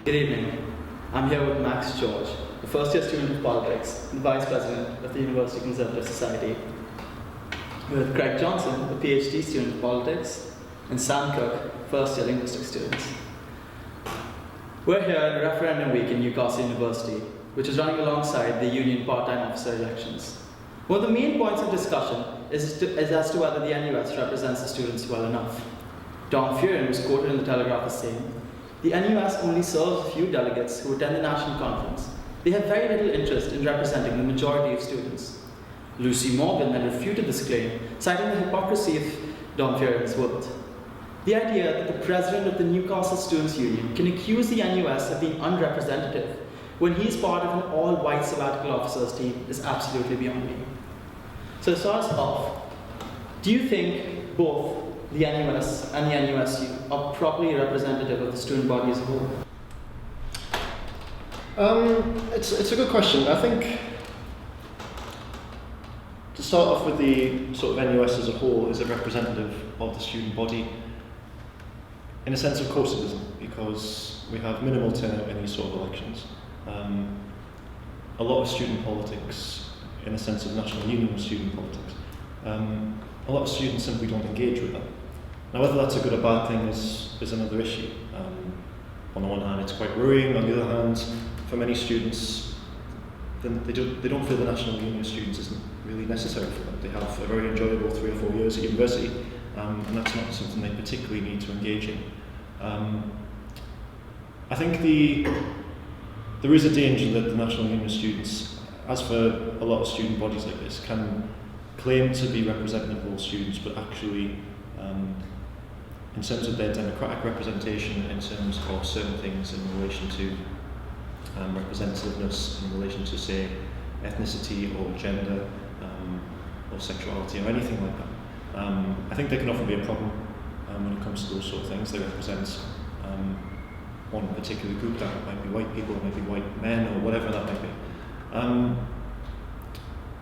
Good evening. I'm here with Max George, the first year student of politics, and the Vice President of the University Conservative Society. With Craig Johnson, a PhD student of politics, and Sam Cook, first year linguistics students. We're here in a referendum week in Newcastle University, which is running alongside the union part-time officer elections. One of the main points of discussion is as to whether the NUS represents the students well enough. Dom Furin was quoted in the Telegraph as saying, "The NUS only serves a few delegates who attend the national conference. They have very little interest in representing the majority of students." Lucy Morgan had refuted this claim, citing the hypocrisy of Dom Furin's words. The idea that the president of the Newcastle Students' Union can accuse the NUS of being unrepresentative when he is part of an all-white sabbatical officers team is absolutely beyond me. So to start us off, do you think both the NUS and the NUSU are properly representative of the student body as a whole? It's a good question. I think to start off with the sort of NUS as a whole, is it representative of the student body? In a sense, of course it isn't, because we have minimal turnout in these sort of elections. A lot of student politics, in a sense of national union student politics, a lot of students simply don't engage with them. Now, whether that's a good or bad thing is another issue. On the one hand, it's quite worrying. On the other hand, for many students, then they don't feel the national union students isn't really necessary for them. They have a very enjoyable 3 or 4 years at university, and that's not something they particularly need to engage in. I think there is a danger that the national union students, as for a lot of student bodies like this, can claim to be representative of all students, but actually, in terms of their democratic representation, in terms of certain things in relation to representativeness, in relation to, say, ethnicity or gender or sexuality or anything like that, I think there can often be a problem when it comes to those sort of things. They represent one particular group, that might be white people, maybe white men, or whatever that might be.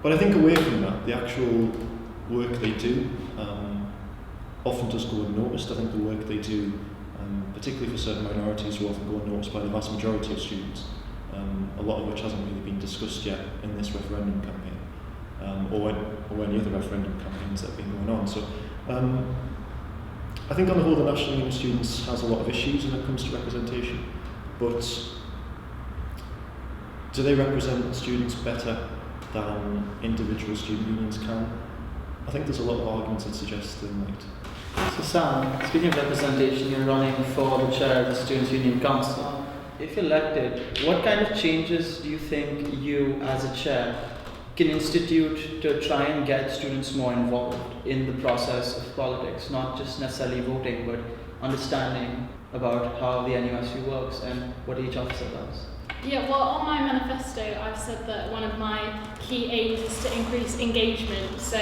But I think away from that, the actual work they do often does go unnoticed. I think the work they do, particularly for certain minorities, will often go unnoticed by the vast majority of students, a lot of which hasn't really been discussed yet in this referendum campaign, or any other referendum campaigns that have been going on. So I think on the whole, the National Union of Students has a lot of issues when it comes to representation, but do they represent students better than individual student unions can? I think there's a lot of arguments that suggest they might. So Sam, speaking of representation, you're running for the chair of the Students' Union Council. If elected, what kind of changes do you think you, as a chair, can institute to try and get students more involved in the process of politics, not just necessarily voting, but understanding about how the NUSU works and what each officer does? Yeah, well, on my manifesto, I've said that one of my key aims is to increase engagement. So,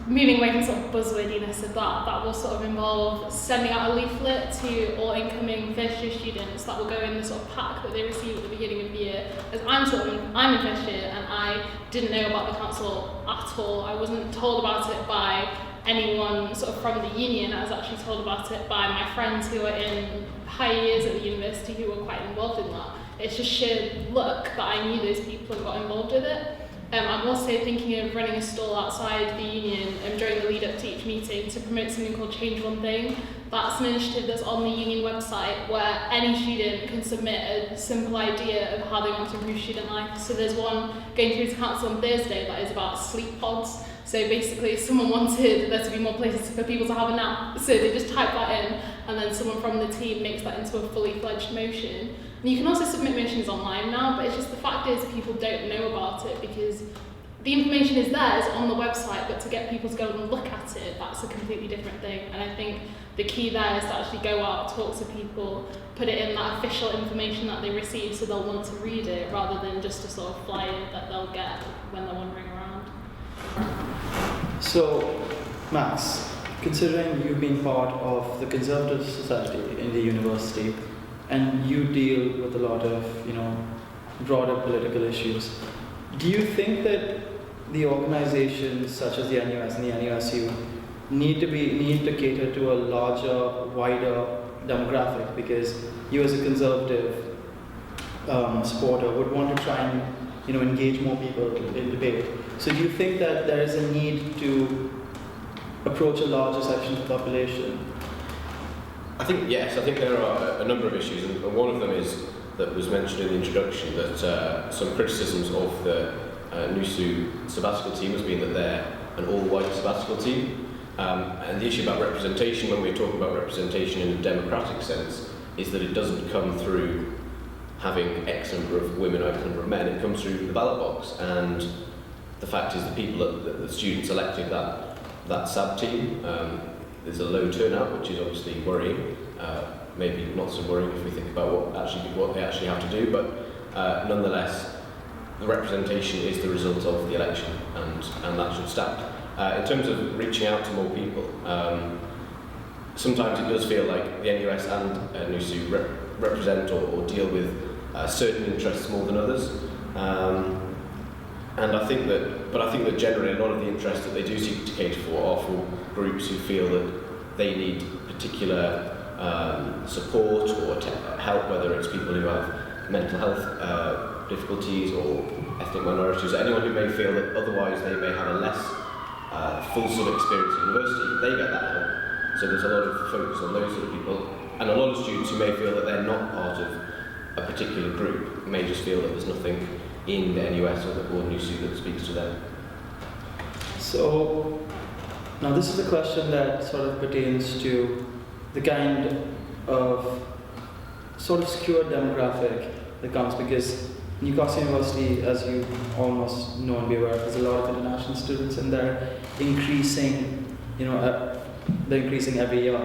moving away from sort of buzzwordiness of that will sort of involve sending out a leaflet to all incoming first year students that will go in the sort of pack that they receive at the beginning of the year. As I'm in first year and I didn't know about the council at all. I wasn't told about it by anyone sort of from the union. I was actually told about it by my friends who are in higher years at the university who were quite involved in that. It's just sheer luck that I knew those people and got involved with it. I'm also thinking of running a stall outside the union during the lead up to each meeting to promote something called Change One Thing. That's an initiative that's on the union website where any student can submit a simple idea of how they want to improve student life. So there's one going through to council on Thursday that is about sleep pods. So basically someone wanted there to be more places for people to have a nap. So they just type that in and then someone from the team makes that into a fully fledged motion. And you can also submit motions online now, but it's just the fact is people don't know about it because the information is there, it's on the website, but to get people to go and look at it, that's a completely different thing. And I think the key there is to actually go out, talk to people, put it in that official information that they receive so they'll want to read it rather than just a sort of flyer that they'll get when they're wandering around. So, Max, considering you've been part of the Conservative Society in the university, and you deal with a lot of, broader political issues, do you think that the organizations such as the NUS and the NUSU need to cater to a larger, wider demographic? Because you as a conservative supporter would want to try and engage more people in debate. So do you think that there is a need to approach a larger section of the population? I think yes. I think there are a number of issues, and one of them is that was mentioned in the introduction that some criticisms of the NUSU sabbatical team has been that they're an all-white sabbatical team. And the issue about representation, when we're talking about representation in a democratic sense, is that it doesn't come through having X number of women or X number of men, it comes through the ballot box. And the fact is the people, the students elected that SAB team, there's a low turnout, which is obviously worrying. Maybe not so worrying if we think about what they actually have to do, but nonetheless, the representation is the result of the election, and that should stand. In terms of reaching out to more people, sometimes it does feel like the NUS and NUSU represent or deal with certain interests more than others. And I think that generally a lot of the interests that they do seek to cater for are for groups who feel that they need particular support or help, whether it's people who have mental health difficulties or ethnic minorities, or anyone who may feel that otherwise they may have a less fulsome experience at university, they get that help. So there's a lot of focus on those sort of people, and a lot of students who may feel that they're not part of a particular group may just feel that there's nothing in the NUS or NUSU that speaks to them. So now this is a question that sort of pertains to the kind of sort of skewed demographic that comes, because Newcastle University, as you almost know and be aware of, has a lot of international students, and they're increasing, they're increasing every year.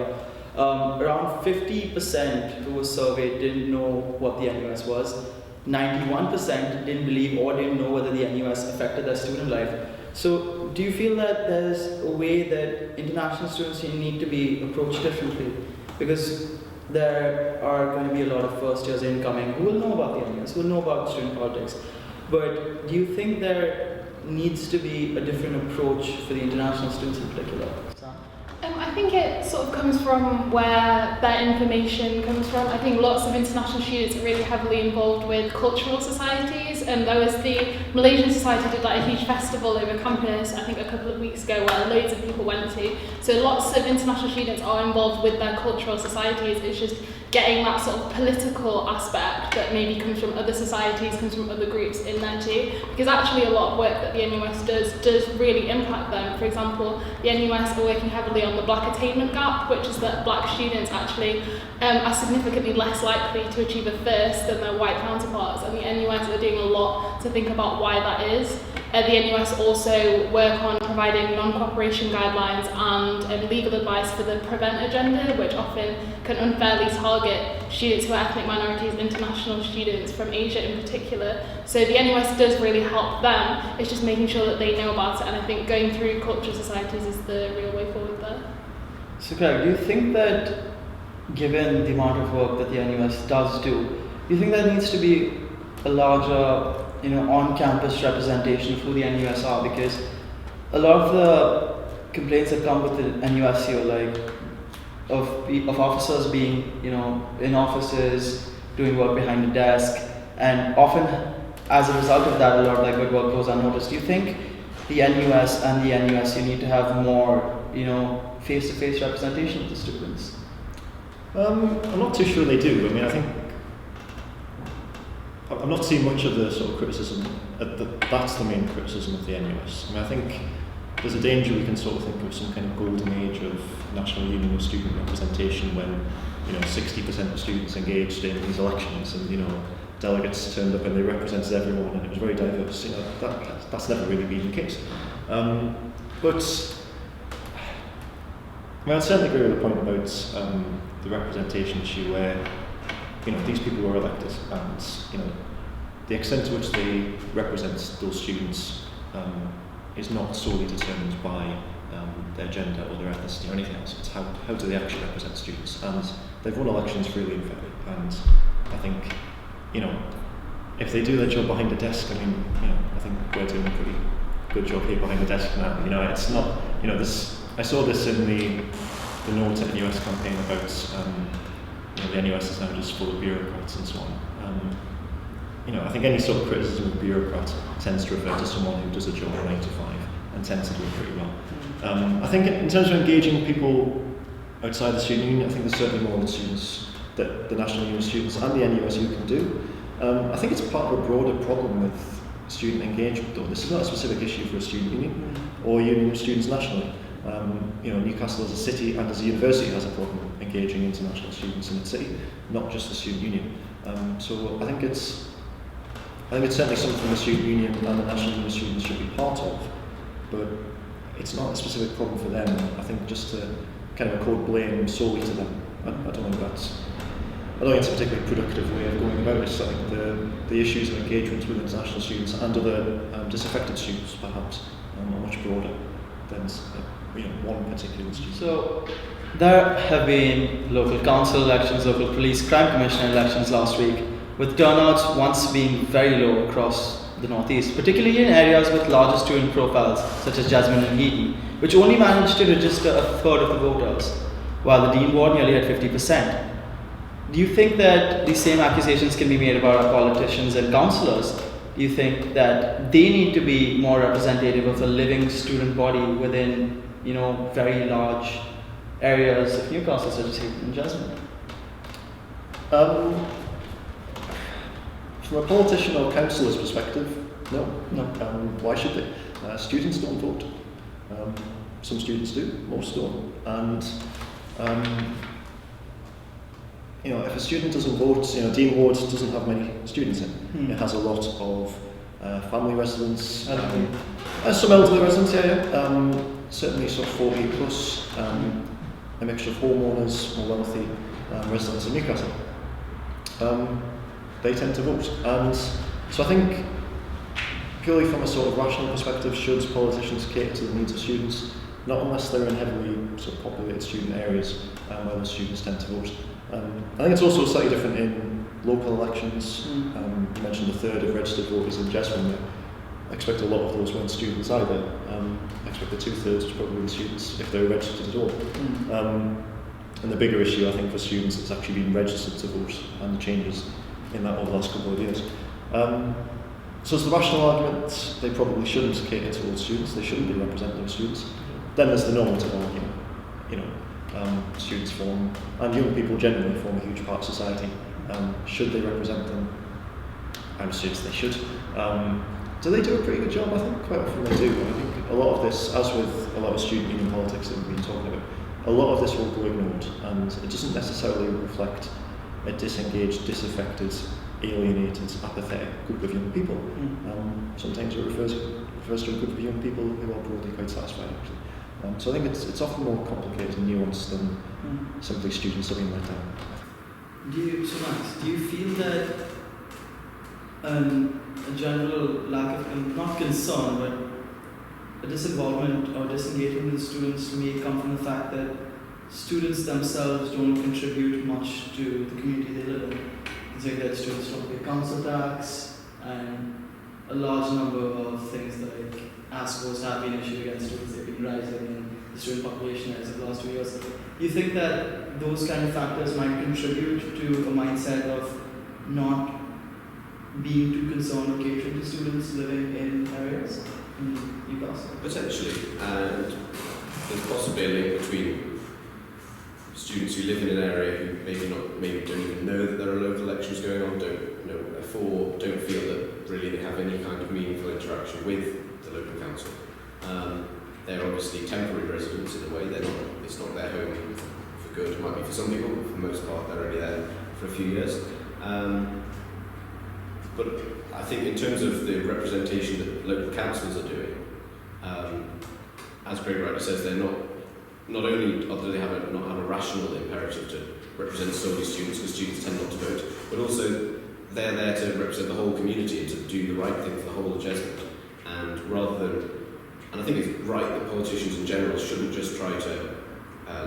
Around 50% who was surveyed didn't know what the NUS was. 91% didn't believe or didn't know whether the NUS affected their student life. So do you feel that there's a way that international students need to be approached differently? Because there are going to be a lot of first years incoming who will know about the NUS, who will know about student politics. But do you think there needs to be a different approach for the international students in particular? I think it sort of comes from where their information comes from. I think lots of international students are really heavily involved with cultural societies, and there was the Malaysian Society did like a huge festival over campus, I think a couple of weeks ago, where loads of people went to. So lots of international students are involved with their cultural societies. It's just getting that sort of political aspect that maybe comes from other societies, comes from other groups in there too. Because actually a lot of work that the NUS does really impact them. For example, the NUS are working heavily on the black attainment gap, which is that black students actually are significantly less likely to achieve a first than their white counterparts, and the NUS are doing a lot to think about why that is. The NUS also work on providing non-cooperation guidelines and legal advice for the Prevent agenda, which often can unfairly target students who are ethnic minorities, international students from Asia in particular. So the NUS does really help them. It's just making sure that they know about it, and I think going through cultural societies is the real way forward there. So Craig, do you think that given the amount of work that the NUS does do you think there needs to be a larger on-campus representation through the NUSR? Because a lot of the complaints that come with the NUSU, like of officers being, in offices, doing work behind the desk, and often as a result of that, a lot of that good work goes unnoticed. Do you think the NUS and the NUSU need to have more, face-to-face representation of the students? I'm not too sure they do. I think I'm not seeing much of the sort of criticism. That's the main criticism of the NUS. I think there's a danger we can sort of think of some kind of golden age of National Union of Student representation when 60% of students engaged in these elections, and delegates turned up and they represented everyone and it was very diverse. That's never really been the case. But I certainly agree with the point about the representation issue, where these people were elected, and the extent to which they represent those students is not solely determined by their gender or their ethnicity or anything else. It's how do they actually represent students, and they've won elections freely and fairly. And I think if they do their job behind the desk, I think we're doing a pretty good job here behind the desk now. It's not this. I saw this in the note at the NUS campaign about the NUS is now just full of bureaucrats and so on. I think any sort of criticism of a bureaucrat tends to refer to someone who does a job 9 to 5 and tends to do it pretty well. I think in terms of engaging people outside the student union, I think there's certainly more that the National Union of Students and the NUSU can do. I think it's part of a broader problem with student engagement, though. This is not a specific issue for a student union or a union of students nationally. Newcastle as a city and as a university has a problem engaging international students in its city, not just the student union. So I think it's certainly something the student union and the National Union of Students should be part of, but it's not a specific problem for them. I think just to kind of accord blame solely to them, I don't think it's a particularly productive way of going about it. So I think the issues of engagement with international students and other disaffected students perhaps are much broader than one particular student. So there have been local council elections, local police crime commissioner elections last week, with turnouts once being very low across the northeast, particularly in areas with larger student profiles such as Jasmine and Heaton, which only managed to register a third of the voters, while the Dean ward nearly had 50%. Do you think that the same accusations can be made about our politicians and councillors? Do you think that they need to be more representative of the living student body within, very large areas of Newcastle, such as Heaton and Jasmine? From a politician or councillor's perspective, no. Why should they? Students don't vote. Some students do, most don't. And if a student doesn't vote, Dean Ward doesn't have many students in. It has a lot of family residents, some elderly residents, certainly sort of 40 plus, a mixture of homeowners, more wealthy residents of Newcastle. They tend to vote, and so I think purely from a sort of rational perspective, should politicians cater to the needs of students? Not unless they're in heavily sort of populated student areas where the students tend to vote. I think it's also slightly different in local elections. You mentioned a third of registered voters in Jasmine. I expect a lot of those weren't students either. I expect the 2/3 to probably be students if they're registered at all. And the bigger issue, I think, for students is actually being registered to vote and the changes in that over the last couple of years. So it's the rational argument, they probably shouldn't cater towards students, they shouldn't be representative of students. Then there's the normative argument, students form, and young people generally form a huge part of society. Should they represent them? I'm assuming they should. Do they do a pretty good job? I think quite often they do. I think a lot of this, as with a lot of student union politics that we've been talking about, a lot of this will go ignored, and it doesn't necessarily reflect a disengaged, disaffected, alienated, apathetic group of young people. Sometimes it refers to a group of young people who are broadly quite satisfied, actually. So I think it's often more complicated and nuanced than simply students are being let down. Max, do you feel that a general lack of, not concern, but a disinvolvement or disengagement with students may come from the fact that students themselves don't contribute much to the community they live in? It's like that students don't pay council tax, and a large number of things like ASCOs have been issued against students. They've been rising in the student population as of the last 2 years. Do you think that those kind of factors might contribute to a mindset of not being too concerned with catering to students living in areas in Newcastle? Potentially, and there's possibly a link between students who live in an area who maybe don't even know that there are local elections going on, don't feel that really they have any kind of meaningful interaction with the local council. They're obviously temporary residents in a way. It's not their home for good. It might be for some people, but for the most part they're only there for a few years. But I think in terms of the representation that local councils are doing, as Greg rightly says, they're not only do they not have a rational imperative to represent solely students, because students tend not to vote, but also they're there to represent the whole community and to do the right thing for the whole of Jesmond. And I think it's right that politicians in general shouldn't just try to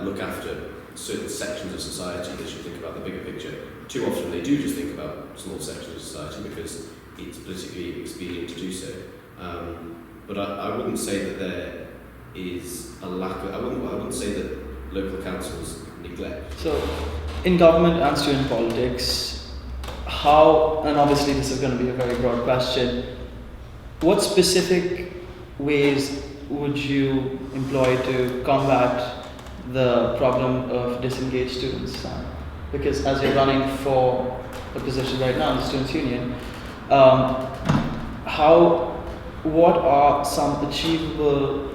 look after certain sections of society. They should think about the bigger picture. Too often they do just think about small sections of society because it's politically expedient to do so. But I wouldn't say that there is a lack of, I wouldn't say that local councils neglect. So, in government and student politics, how, and obviously this is going to be a very broad question, what specific ways would you employ to combat the problem of disengaged students, Sam? Because as you're running for a position right now in the Students' Union, what are some achievable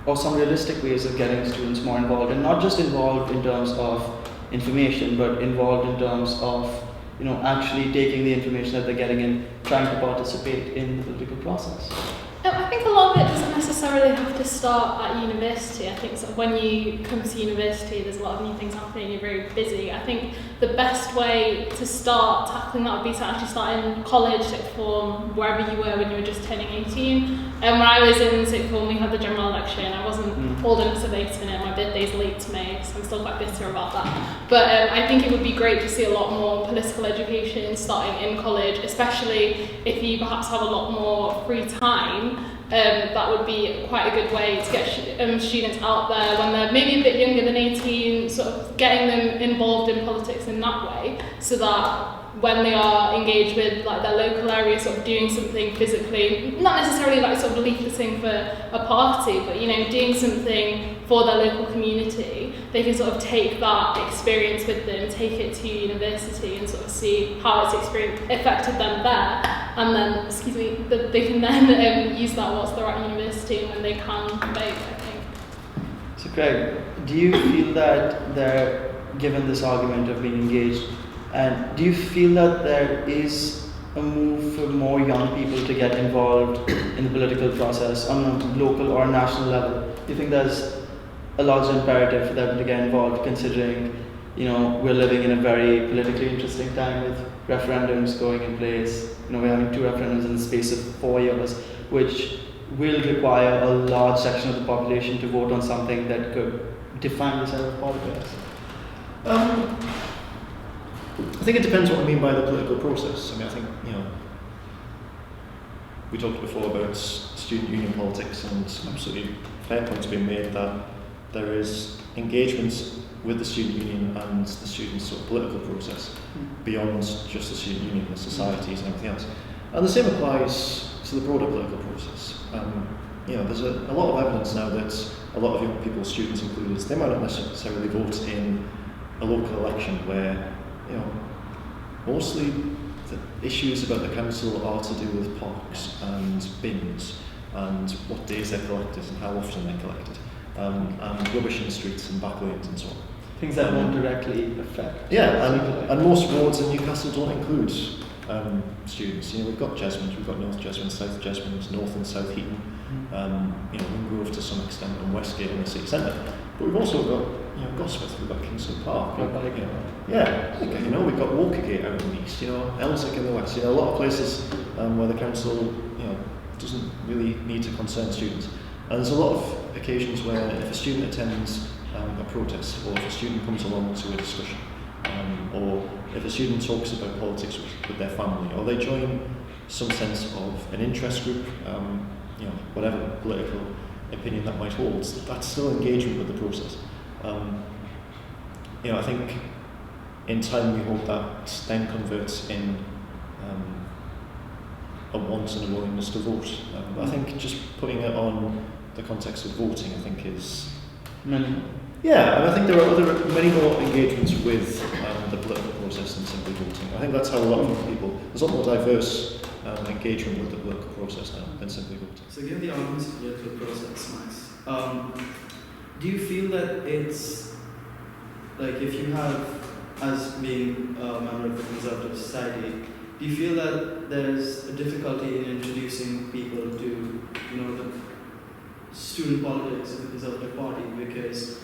or some realistic ways of getting students more involved, and not just involved in terms of information, but involved in terms of actually taking the information that they're getting and trying to participate in the political process? I think a lot of it doesn't necessarily have to start at university. I think sort of when you come to university, there's a lot of new things happening, you're very busy. I think the best way to start tackling that would be to actually start in college, sixth form, wherever you were when you were just turning 18. And when I was in sixth form, we had the general election. I wasn't old enough to vote in it. My birthday's late to May, so I'm still quite bitter about that. But I think it would be great to see a lot more political education starting in college, especially if you perhaps have a lot more free time. That would be quite a good way to get students out there when they're maybe a bit younger than 18, sort of getting them involved in politics in that way, so that when they are engaged with like their local area, sort of doing something physically, not necessarily like sort of leafleting for a party, but doing something for their local community, they can sort of take that experience with them, take it to university and sort of see how it's affected them there. And then, they can then use that whilst they're at university and when they can vote, I think. So Craig, do you feel that given this argument of being engaged, and do you feel that there is a move for more young people to get involved in the political process on a local or national level? Do you think there's a large imperative for them to get involved, considering we're living in a very politically interesting time with referendums going in place? We're having 2 referendums in the space of 4 years, which will require a large section of the population to vote on something that could define the set of politics. I think it depends what I mean by the political process. I think, we talked before about student union politics, and absolutely fair points being made that there is engagement with the student union and the students' sort of political process beyond just the student union, the societies and everything else. And the same applies to the broader political process. There's a lot of evidence now that a lot of young people, students included, they might not necessarily vote in a local election where, mostly the issues about the council are to do with parks and bins and what days they're collected and how often they're collected, and rubbish in the streets and back lanes and so on. Things that won't directly affect. Yeah, and most wards in Newcastle don't include students. We've got Jesmond, we've got North Jesmond, South Jesmond, North and South Heaton, Wingrove to some extent, and Westgate in the city centre. But we've also got Gosforth, we've got Kingston Park. We've got Walkergate out in the east. Elswick in the west. A lot of places where the council doesn't really need to concern students. And there's a lot of occasions where if a student attends a protest, or if a student comes along to a discussion, or if a student talks about politics with their family, or they join some sense of an interest group, whatever political opinion that might hold, that's still engagement with the process. I think in time we hope that then converts in a want and a willingness to vote. But I think just putting it on the context of voting, I think is minimal. Yeah, and I think there are many more engagements with the political process than simply voting. I think that's how a lot of people, there's a lot more diverse engagement with the political process now than simply voting. So given the arguments of the political process, Max, do you feel that it's, like if you have, as being a member of the Conservative Society, do you feel that there's a difficulty in introducing people to, the student politics of the Conservative Party, because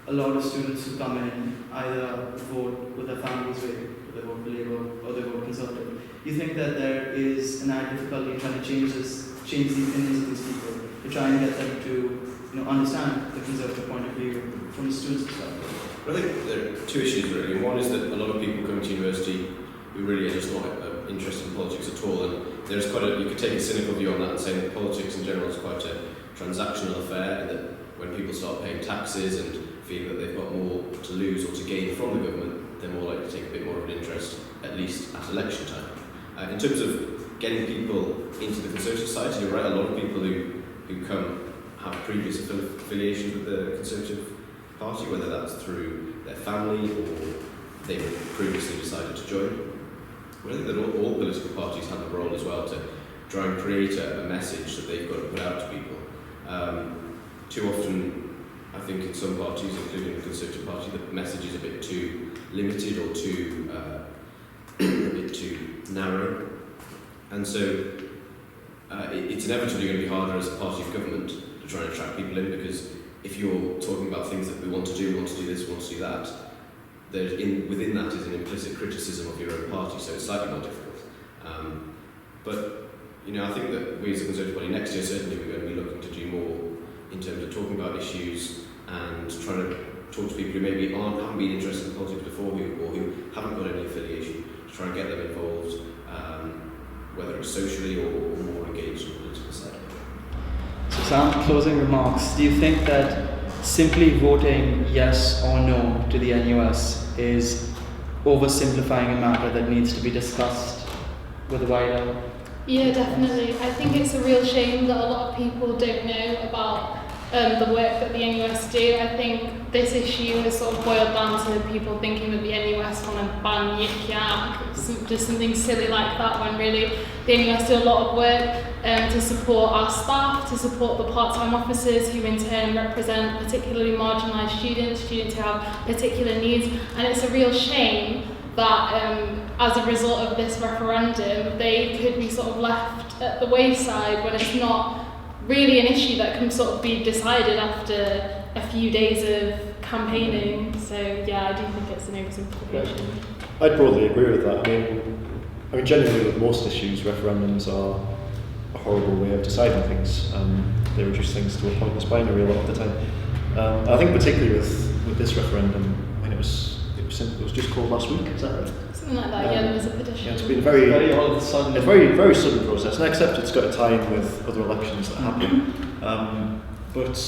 a lot of students who come in either vote with their families' way, or they vote for Labour, or they vote Conservative? Do you think that there is an added difficulty in trying to change the opinions of these people, to try and get them to understand the Conservative point of view from the students' perspective? I think there are 2 issues really. One is that a lot of people come to university who really are just not interested in politics at all, and there's you could take a cynical view on that and say that politics in general is quite a transactional affair, and that when people start paying taxes and feeling that they've got more to lose or to gain from the government, they're more likely to take a bit more of an interest at least at election time. In terms of getting people into the Conservative side, you're right, a lot of people who come have previous affiliations with the Conservative Party, whether that's through their family or they previously decided to join. But I think that all political parties have a role as well to try and create a message that they've got to put out to people. Too often, I think in some parties, including the Conservative Party, the message is a bit too limited or too a bit too narrow. And so it's inevitably going to be harder as a party of government to try and attract people in, because if you're talking about things that we want to do this, we want to do that, within that is an implicit criticism of your own party, so it's slightly more difficult. But I think that we as a Conservative Party next year, certainly we're going to be looking to do more in terms of talking about issues and trying to talk to people who maybe haven't been interested in politics before or who haven't got any affiliation, to try and get them involved, whether it's socially or more engaged in the political side. So Sam, closing remarks. Do you think that simply voting yes or no to the NUS is oversimplifying a matter that needs to be discussed with a wider? Yeah, definitely. I think it's a real shame that a lot of people don't know about the work that the NUS do. I think this issue has sort of boiled down to people thinking that the NUS want to ban Yik Yak, just something silly like that, when really the NUS do a lot of work to support our staff, to support the part-time officers who in turn represent particularly marginalised students who have particular needs. And it's a real shame that as a result of this referendum, they could be sort of left at the wayside when it's not really an issue that can sort of be decided after a few days of campaigning. So yeah, I do think it's an oversimplification. I'd broadly agree with that. I mean, generally with most issues, referendums are a horrible way of deciding things. They reduce things to a pointless binary a lot of the time. I think particularly with this referendum, it was just called last week, is that right? Something like that, yeah, there was a petition. Yeah, it's been very all of a sudden. a very sudden process, and I accept it's got a tie-in with other elections that happen. But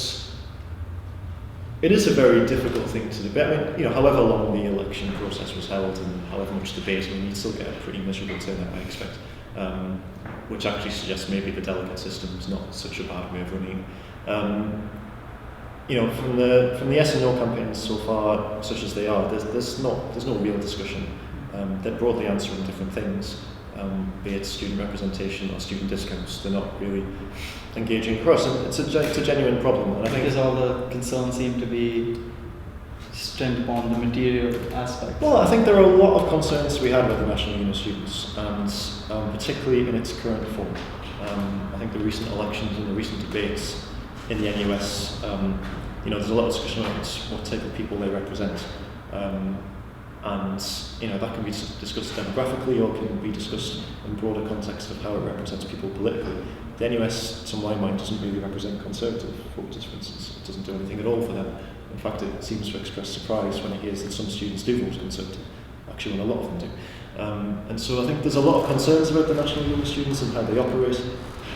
it is a very difficult thing to debate. However long the election process was held and however much debate, you'd still get a pretty miserable turnout, I expect. Which actually suggests maybe the delegate system is not such a bad way of running. From the yes and no campaigns so far, such as they are, there's no real discussion. They're broadly answering different things, be it student representation or student discounts. They're not really engaging across, and it's a genuine problem. And I think because all the concerns seem to be strength upon the material aspect. Well, I think there are a lot of concerns we had with the National Union of Students, and particularly in its current form. I think the recent elections and the recent debates in the NUS, there's a lot of discussion about what type of people they represent. And that can be discussed demographically or can be discussed in broader context of how it represents people politically. The NUS, to my mind, doesn't really represent Conservative voters, for instance. It doesn't do anything at all for them. In fact, it seems to express surprise when it hears that some students do vote Conservative, actually when a lot of them do. And so I think there's a lot of concerns about the National Union of Students and how they operate,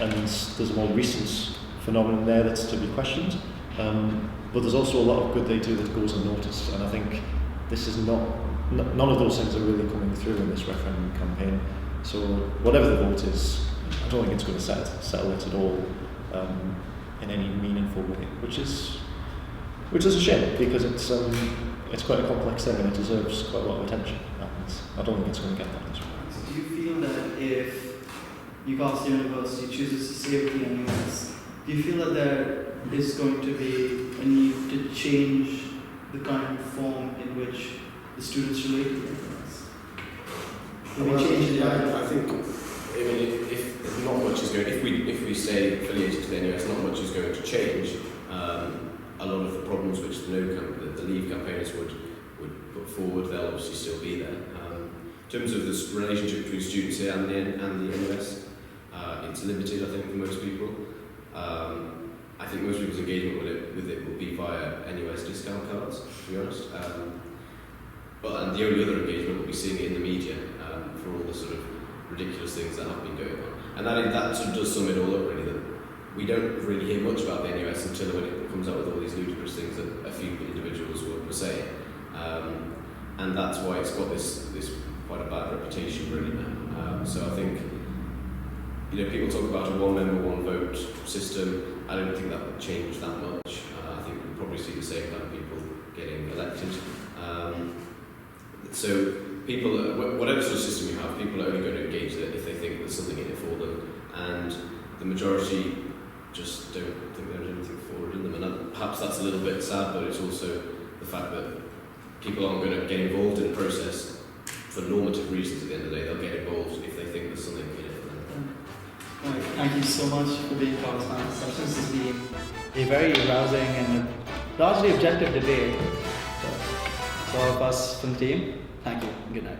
and there's a more recent phenomenon there that's to be questioned. But there's also a lot of good they do that goes unnoticed, and I think this is none of those things are really coming through in this referendum campaign. So whatever the vote is, I don't think it's going to settle it at all in any meaningful way, which is a shame, because it's quite a complex thing and it deserves quite a lot of attention. And I don't think it's going to get that this way. So do you feel that if Newcastle University chooses to stay with the NUS, do you feel that there is going to be a need to change the kind of form in which the students relate to the NUS? I think, if not much is going, if we stay affiliated to the NUS, not much is going to change. A lot of the problems which the Leave campaigners would put forward, they'll obviously still be there. In terms of this relationship between students here and the NUS, it's limited, I think, for most people. I think most people's engagement with it will be via NUS discount cards, to be honest. And the only other engagement will be seeing it in the media for all the sort of ridiculous things that have been going on. And that sort of does sum it all up, really, that we don't really hear much about the NUS until when it comes out with all these ludicrous things that a few individuals were saying. And that's why it's got this quite a bad reputation really now. So I think, people talk about a one member, one vote system. I don't think that would change that much. I think we'll probably see the same kind of people getting elected. So people, whatever sort of system you have, people are only going to engage it if they think there's something in it for them. And the majority just don't think there's anything forward in them. And perhaps that's a little bit sad, but it's also the fact that people aren't going to get involved in the process for normative reasons at the end of the day. They'll get involved if they think there's something in it for them. Right, thank you so much for being part of this session. This has been a very rousing and largely objective debate. So, all of us from the team, thank you and good night.